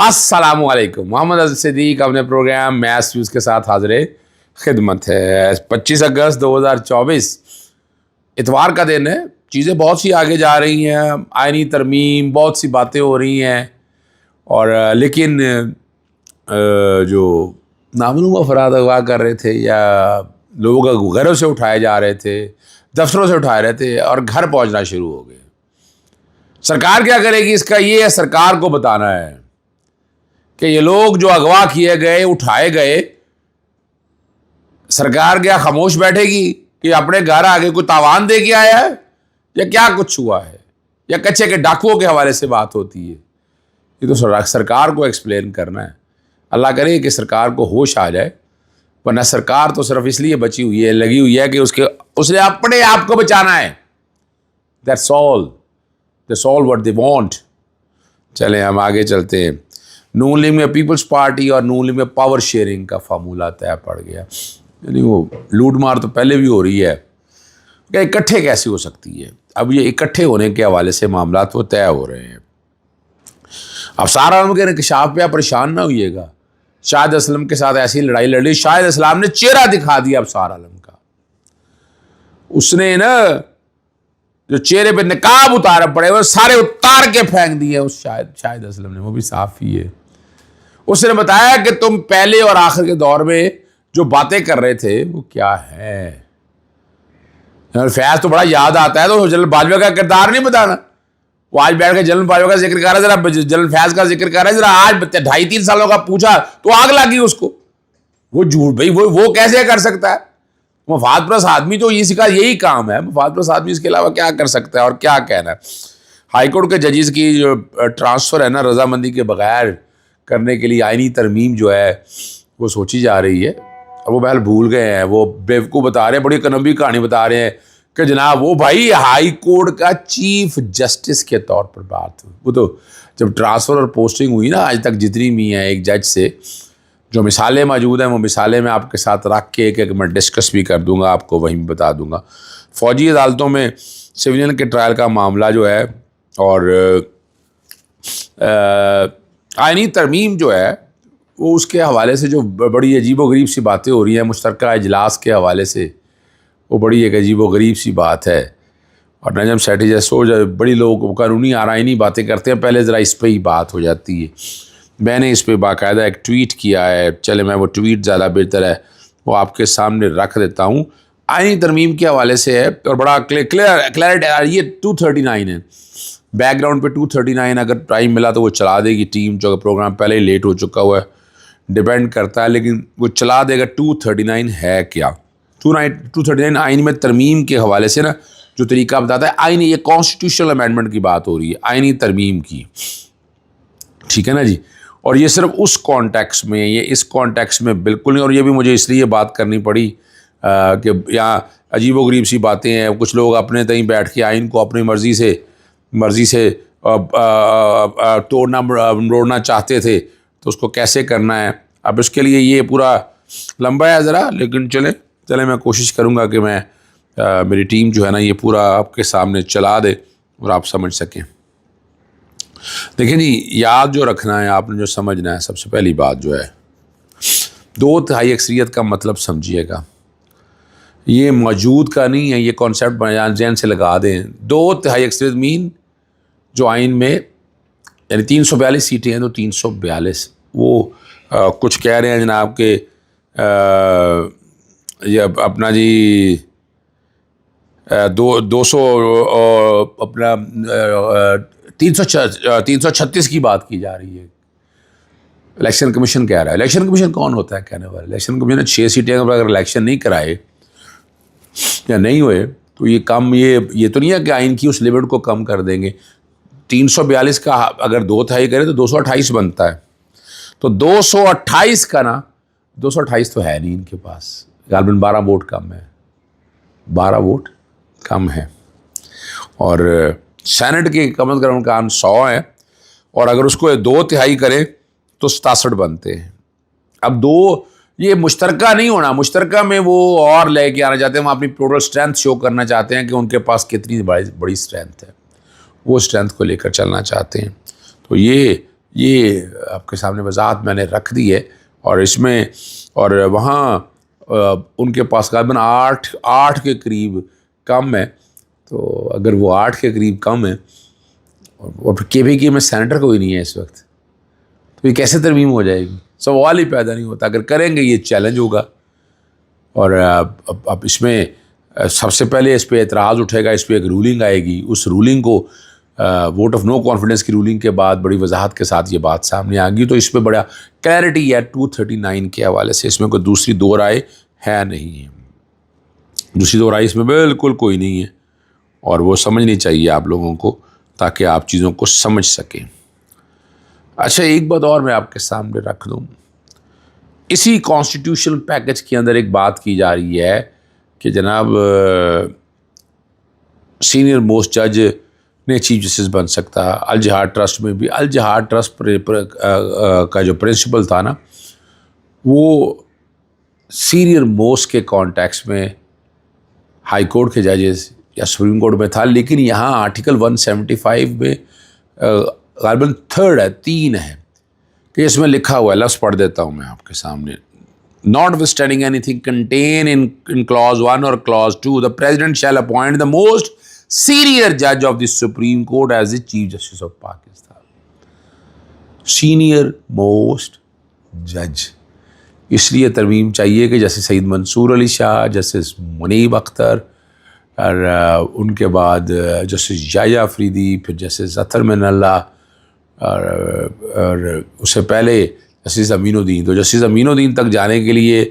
अस्सलामुअलैकुम। मोहम्मद अज़ सिद्दीक अपने प्रोग्राम मैथ्स व्यूज़ के साथ हाजिर खिदमत है। 25 अगस्त 2024 इतवार का दिन है। चीज़ें बहुत सी आगे जा रही हैं, आइनी तरमीम, बहुत सी बातें हो रही हैं और लेकिन जो नामनुमा अफराद अगवा कर रहे थे या लोग घरों से उठाए जा रहे थे, दफ्तरों से उठाए रहे थे और घर पहुंचना शुरू हो गए। सरकार क्या करेगी इसका ये है, सरकार को बताना है कि ये लोग जो अगवा किए गए, उठाए गए, सरकार क्या खामोश बैठेगी कि अपने घर आगे कोई तावान दे के आया है या क्या कुछ हुआ है, या कच्चे के डाकुओं के हवाले से बात होती है। ये तो सरकार को एक्सप्लेन करना है। अल्लाह करे कि सरकार को होश आ जाए, वरना सरकार तो सिर्फ इसलिए बची हुई है, लगी हुई है कि उसने अपने आप को बचाना है। That's all what they want. चलें हम आगे चलते हैं। नून लीग में पीपल्स पार्टी और नून लीग में पावर शेयरिंग का फार्मूला तय पड़ गया। यानी वो लूट मार तो पहले भी हो रही है, क्या इकट्ठे कैसे हो सकती है। अब ये इकट्ठे होने के हवाले से मामला तो तय हो रहे हैं। अफसार आलम के इंकशाफ पे आप परेशान ना होइएगा। शाहिद असलम के साथ ऐसी लड़ाई लड़ी, शाहिद असलम ने चेहरा दिखा दिया अफसार आलम का। उसने ना जो चेहरे पे निकाब उतार पड़े वो सारे उतार के फेंक दिए उस शाहिद असलम ने। वो भी साफ़ी है। उसने बताया कि तुम पहले और आखिर के दौर में जो बातें कर रहे थे वो क्या है। फैज तो बड़ा याद आता है, तो जनरल बाजवा का किरदार नहीं बताना। वो आज बैठ के जनरल बाजवा का जिक्र कर रहा है, जरा जनरल फैज का जिक्र कर रहा है, जरा आज 2.5-3 सालों का पूछा तो आग लगी उसको। वो झूठ भाई, वो कैसे कर सकता है। मफाद परस्त आदमी तो इसका यही काम है। मफाद परस्त आदमी इसके अलावा क्या कर सकता है और क्या कहना है। हाईकोर्ट के जजेस की जो ट्रांसफ़र है ना, रजामंदी के बगैर करने के लिए आइनी तरमीम जो है वो सोची जा रही है। अब वो बहल भूल गए हैं, वो बेवकूफ़ बता रहे हैं, बड़ी कनबी कहानी बता रहे हैं कि जनाब वो भाई हाई कोर्ट का चीफ जस्टिस के तौर पर बात हुई। वो तो जब ट्रांसफ़र और पोस्टिंग हुई ना, आज तक जितनी भी हैं एक जज से, जो मिसालें मौजूद हैं वो मिसालें मैं आपके साथ रख के एक मैं डिस्कस भी कर दूंगा, आपको वहीं भी बता दूंगा। फ़ौजी अदालतों में सिविलियन के ट्रायल का मामला जो है और आइनी तरमीम जो है वो उसके हवाले से जो बड़ी अजीबो गरीब सी बातें हो रही हैं मुश्तरका इजलास के हवाले से, वो बड़ी एक अजीबो गरीब सी बात है। और नजम सेठी जैसे बड़ी लोग कानूनी आराइनी बातें करते हैं, पहले ज़रा इस पर ही बात हो जाती है। मैंने इस पर बाकायदा एक ट्वीट किया है। चले मैं वो ट्वीट ज़्यादा बेहतर है वो आपके सामने रख देता हूँ। आइनी तरमीम के हवाले से है और बड़ा क्लैरिटी। ये 239 है, बैकग्राउंड पे 239 अगर टाइम मिला तो वो चला देगी टीम, जो प्रोग्राम पहले ही लेट हो चुका हुआ है, डिपेंड करता है, लेकिन वो चला देगा। 239 है क्या? 239 आइन में तरमीम के हवाले से ना जो तरीका बताता है, आइनी, ये कॉन्स्टिट्यूशनल अमेंडमेंट की बात हो रही है, आइनी तरमीम की, ठीक है ना जी। और ये सिर्फ उस कॉन्टेक्स्ट में, ये इस कॉन्टेक्स्ट में बिल्कुल नहीं। और ये भी मुझे इसलिए बात करनी पड़ी कि यहाँ अजीबोगरीब सी बातें हैं। कुछ लोग अपने तहीं बैठ के आइन को अपनी मर्ज़ी से तोड़ना मरोड़ना चाहते थे, तो उसको कैसे करना है। अब इसके लिए ये पूरा लंबा है ज़रा, लेकिन चले मैं कोशिश करूँगा कि मैं मेरी टीम जो है ना ये पूरा आपके सामने चला दे और आप समझ सकें। देखिए जी, याद जो रखना है, आपने जो समझना है, सबसे पहली बात जो है 2/3 अक्सरियत का मतलब समझिएगा। ये मौजूद का नहीं है, ये कॉन्सेप्ट जहन से लगा दें। 2/3 अक्सरियत मीन जो आइन में, यानी 342 सीटें हैं तो 342। वो कुछ कह रहे हैं जनाब के ये अपना जी 200 अपना 336 की बात की जा रही है। इलेक्शन कमीशन कह रहा है। इलेक्शन कमीशन कौन होता है कहने वाला? इलेक्शन कमीशन ने 6 सीटें अगर इलेक्शन नहीं कराए या नहीं हुए तो ये कम, ये तो नहीं है कि आइन की उस लिमिट को कम कर देंगे। 342 का अगर 2/3 करे तो 228 बनता है। तो 228 का ना, 228 तो है नहीं इनके पास, गालबन 12 वोट कम है, 12 वोट कम है। और सेनेट के कम अज़ कम उनका 100 है, और अगर उसको 2/3 करें तो 67 बनते हैं। अब ये मुश्तरका नहीं होना, मुश्तरका में वो और लेके आना चाहते हैं, वो अपनी टोटल स्ट्रेंथ शो करना चाहते हैं कि उनके पास कितनी बड़ी स्ट्रेंथ है, वो स्ट्रेंथ को लेकर चलना चाहते हैं। तो ये ये आपके सामने वजाहत मैंने रख दी है। और इसमें और वहाँ उनके पास गालिबन 8 के करीब कम है। तो अगर वो 8 के करीब कम है और फिर KPK में सेनेटर कोई नहीं है इस वक्त, तो ये कैसे तरमीम हो जाएगी? सवाल ही पैदा नहीं होता। अगर करेंगे ये चैलेंज होगा। और अब इसमें सबसे पहले इस पर एतराज़ उठेगा, इस पर एक रूलिंग आएगी। उस रूलिंग को वोट ऑफ नो कॉन्फिडेंस की रूलिंग के बाद बड़ी वजाहत के साथ ये बात सामने आ गई। तो इस पर बड़ा क्लैरिटी है 239 के हवाले से। इसमें कोई दूसरी दो राय है नहीं है, दूसरी दो राय इसमें बिल्कुल कोई नहीं है। और वो समझनी चाहिए आप लोगों को, ताकि आप चीज़ों को समझ सकें। अच्छा, एक बात और मैं आपके सामने रख दूँ। इसी कॉन्स्टिट्यूशनल पैकेज के अंदर एक बात की जा रही है कि जनाब सीनियर मोस्ट जज ने चीफ जस्टिस बन सकता। अल जिहाद ट्रस्ट में भी, अल जिहाद ट्रस्ट का जो प्रिंसिपल था ना, वो सीनियर मोस्ट के कॉन्टेक्स्ट में हाई कोर्ट के जजेस या सुप्रीम कोर्ट में था। लेकिन यहाँ आर्टिकल 175 में गालिबन 3 है, 3 है कि इसमें लिखा हुआ है, लफ्ज़ पढ़ देता हूँ मैं आपके सामने। Notwithstanding anything contained in clause 1 or clause 2, the president shall appoint the most senior judge of the Supreme Court as the Chief Justice of Pakistan. Senior most judge. इसलिए तरमीम चाहिए कि जैसे सईद मंसूर अली शाह, जस्टिस मुनीब अख्तर, और उनके बाद जस्टिस याया अफरीदी, फिर जस्टिस अतर मिनल्ला, और उससे पहले जस्टिस अमीनुद्दीन। तो जस्टिस अमीनुद्दीन तक जाने के लिए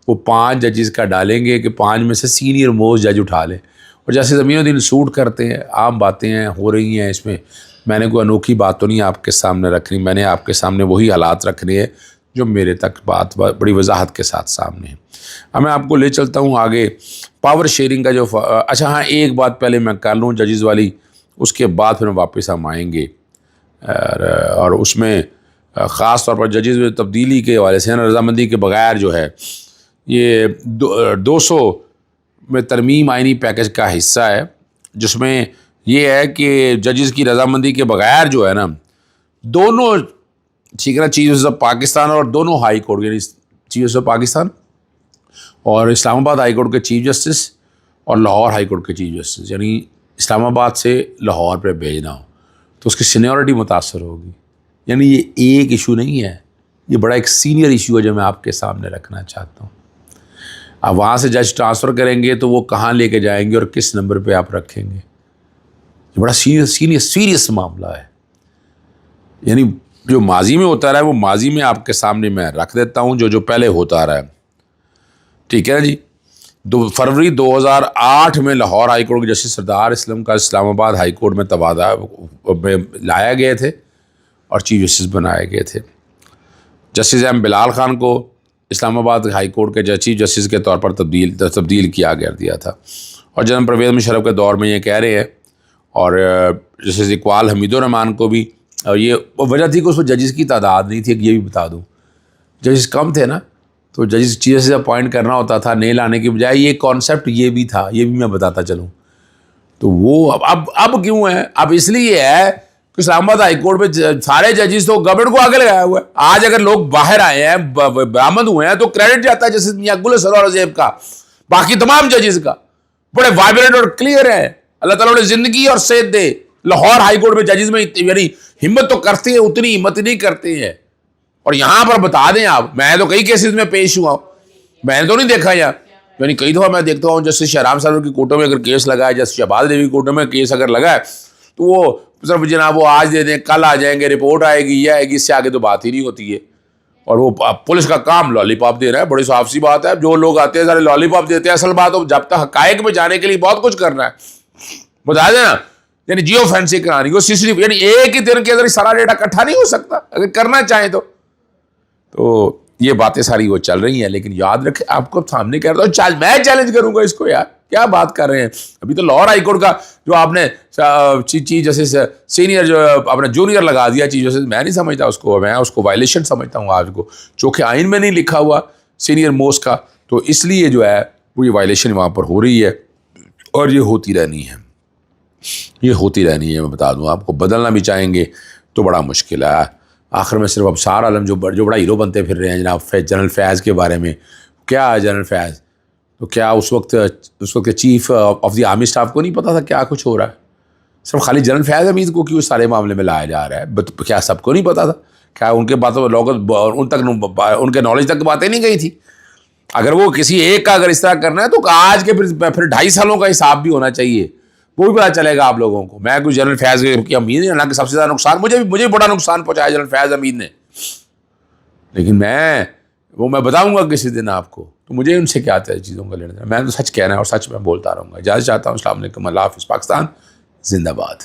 वो 5 जजेस का डालेंगे कि 5 में से सीनियर मोस्ट जज उठा लें। और जस्टिस अमीनुद्दीन सूट करते हैं, आम बातें हैं, हो रही हैं। इसमें मैंने कोई अनोखी बात तो नहीं आपके सामने रखनी, मैंने आपके सामने वही हालात रखने हैं जो मेरे तक बात बड़ी वजाहत के साथ सामने है। अब मैं आपको ले चलता हूँ आगे पावर शेयरिंग का जो अच्छा हाँ, एक बात पहले मैं कर लूँ जजेस वाली, उसके बाद फिर हम हम आएंगे। और उसमें ख़ास तौर पर जजेस में तब्दीली के हवाले से रजामंदी के बगैर जो है ये 200 में तरमीम आइनी पैकेज का हिस्सा है, जिसमें ये है कि जजेस की रजामंदी के बगैर जो है ना, दोनों ठीक है ना, चीफ जस्टिस ऑफ पाकिस्तान और दोनों हाई कोर्ट यानी चीफ जस्टिस ऑफ पाकिस्तान और इस्लामाबाद हाई कोर्ट के चीफ जस्टिस और लाहौर हाई कोर्ट के चीफ जस्टिस, यानी इस्लामाबाद से लाहौर पर भेजना हो तो उसकी सीनियरिटी मुतासर होगी। यानी ये एक इशू नहीं है, ये बड़ा एक सीनियर इशू है जो मैं आपके सामने रखना चाहता हूँ। अब वहाँ से जज ट्रांसफ़र करेंगे तो वो कहाँ लेके जाएंगे और किस नंबर पे आप रखेंगे, ये बड़ा सीरियस मामला है। यानी जो माजी में होता रहा है वो माजी में आपके सामने मैं रख देता हूँ, जो पहले होता रहा है। ठीक है ना जी। 2 फरवरी 2008 में लाहौर हाई कोर्ट के जस्टिस सरदार इस्लाम का इस्लामाबाद हाई कोर्ट में तबादला में लाया गए थे और चीफ जस्टिस बनाए गए थे। जस्टिस एम बिलाल खान को इस्लामाबाद हाई कोर्ट के चीफ जस्टिस के तौर पर तब्दील किया दिया था। और जनाब परवेज़ मुशर्रफ के दौर में ये कह रहे हैं, और जस्टिस इकबाल हमीदुर रहमान को भी। और ये वजह थी कि उसमें जजेस की तादाद नहीं थी, ये भी बता दूँ, जजेस कम थे ना, तो जजेस चीफ जस्टिस अपॉइंट करना होता था, नहीं लाने की बजाय। ये कॉन्सेप्ट ये भी था, ये भी मैं बताता चलूँ। तो वो अब क्यों है? अब इसलिए है कि इस्लामाबाद हाई कोर्ट में सारे जजेस तो गवर्नमेंट को आगे लगाया हुआ है। आज अगर लोग बाहर आए हैं, बरामद हुए हैं, तो क्रेडिट जाता है जस्टिस मियां गुल सरोवर अज़ीम का, बाकी तमाम जजेस का। बड़े वाइब्रेंट और क्लियर है। अल्लाह ताला उन्हें जिंदगी और सेहत दे। लाहौर हाई कोर्ट में जजेस में यानी हिम्मत तो करते हैं, उतनी हिम्मत नहीं करते हैं। और यहाँ पर बता दें आप, मैं तो कई केसेस में पेश हुआ हूँ, मैंने तो नहीं देखा यार, यानी कई दफ़ा मैं देखता हूँ जस्टिस शहराम साहब की कोर्टों में अगर केस लगा है, जस्टिस शहबाज देवी कोर्टों में केस अगर लगा है, तो वो सिर्फ जनाब वो आज दे दें, कल आ जाएंगे, रिपोर्ट आएगी, यह आएगी, इससे आगे तो बात ही नहीं होती है। और वो पुलिस का काम लॉलीपॉप दे रहा है। बड़ी साफ सी बात है, जो लोग आते हैं सारे लॉलीपॉप देते हैं। असल बात हो, जब तक हकायक में जाने के लिए बहुत कुछ करना है, बता देना, यानी जियो फेंसिंग करानी हो, CCTV, यानी एक ही दिन के अंदर सारा डेटा इकट्ठा नहीं हो सकता अगर करना चाहें तो ये बातें सारी वो चल रही हैं। लेकिन याद रखें, आपको सामने कह रहा हूँ, मैं चैलेंज करूंगा इसको यार, क्या बात कर रहे हैं। अभी तो लाहौर हाई कोर्ट का जो आपने चीफ जस्टिस सीनियर जो आपने जूनियर लगा दिया चीफ जस्टिस, मैं नहीं समझता उसको, मैं उसको वायलेशन समझता हूँ। आज को चौके आइन में नहीं लिखा हुआ सीनियर मोस्ट का, तो इसलिए जो है वो ये वायलेशन वहाँ पर हो रही है और ये होती रहनी है, ये होती रहनी है। मैं बता दूँ आपको, बदलना भी चाहेंगे तो बड़ा मुश्किल है। आखिर में सिर्फ अबसार आलम जो बड़ा हीरो बनते फिर रहे हैं जनाब, जनरल फैज़ के बारे में क्या है जनरल फैज़, तो क्या उस वक्त chief of the army staff को नहीं पता था क्या कुछ हो रहा है? सिर्फ खाली जनरल फैज़ हमीद को क्यों सारे मामले में लाया जा रहा है? क्या सबको नहीं पता था? क्या उनके बातों लोग उनके नॉलेज तक बातें नहीं गई थी? अगर वो किसी एक का अगर इस तरह करना है तो आज के फिर 2.5 सालों का हिसाब भी होना चाहिए, वो भी पता चलेगा आप लोगों को। मैं कुछ जनरल फैज़ की उम्मीद है, हालांकि सबसे ज़्यादा नुकसान मुझे भी बड़ा नुकसान पहुंचाया जनरल फैज़ हमीद ने, लेकिन मैं बताऊंगा किसी दिन आपको, तो मुझे उनसे क्या आता है चीज़ों का लेना। मैं तो सच कहना है और सच मैं बोलता रहूँगा। इजाज़त चाहता हूँ। अस्सलाम वालेकुम, अल्लाह हाफ़िज़। पाकिस्तान जिंदाबाद।